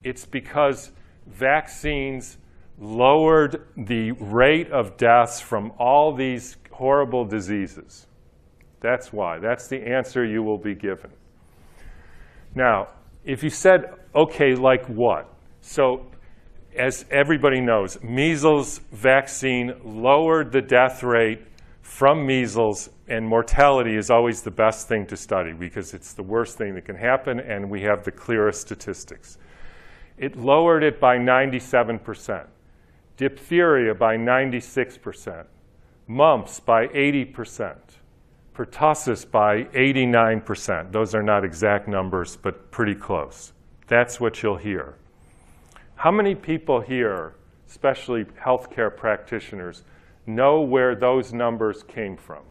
It's because vaccines lowered the rate of deaths from all these horrible diseases. That's why. That's the answer you will be given. Now, if you said, okay, like what? So, as everybody knows, measles vaccine lowered the death rate from measles, and mortality is always the best thing to study because it's the worst thing that can happen, and we have the clearest statistics. It lowered it by 97%, diphtheria by 96%, mumps by 80%, pertussis by 89%. Those are not exact numbers, but pretty close. That's what you'll hear. How many people here, especially healthcare practitioners, know where those numbers came from?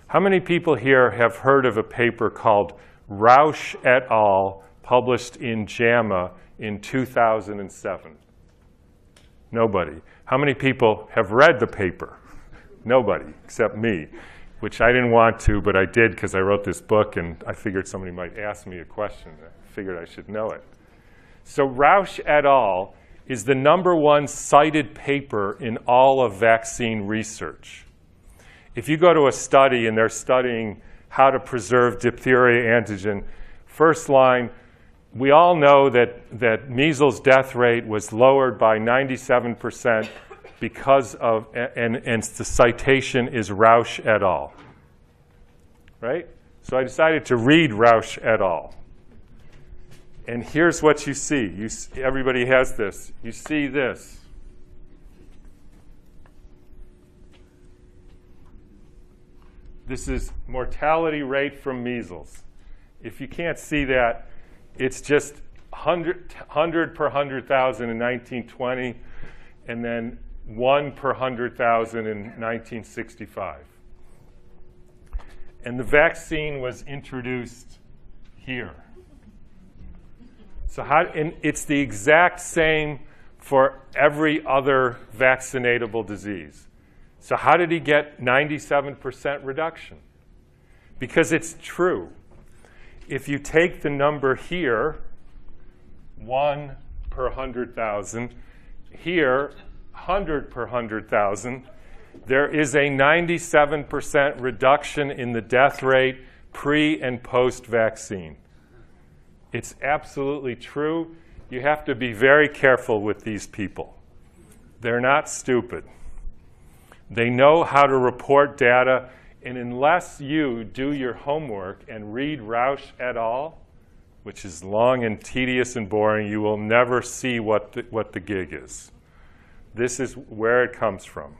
How many people here have heard of a paper called Rausch et al., published in JAMA in 2007? Nobody. How many people have read the paper? Nobody, except me, which I didn't want to, but I did because I wrote this book, and I figured somebody might ask me a question. I figured I should know it. So Rausch et al. Is the #1 cited paper in all of vaccine research. If you go to a study and they're studying how to preserve diphtheria antigen, first line, we all know that measles death rate was lowered by 97% because of, and the citation is Rausch et al. Right? So I decided to read Rausch et al. And here's what you see. Everybody has this. You see this. This is mortality rate from measles. If you can't see that, it's just 100 per 100,000 in 1920, and then 1 per 100,000 in 1965. And the vaccine was introduced here. So and it's the exact same for every other vaccinatable disease. So how did he get 97% reduction? Because it's true. If you take the number here, 1 per 100,000, here, 100 per 100,000, there is a 97% reduction in the death rate pre- and post-vaccine. It's absolutely true. You have to be very careful with these people. They're not stupid. They know how to report data, and unless you do your homework and read Rausch et al., which is long and tedious and boring, you will never see what the gig is. This is where it comes from.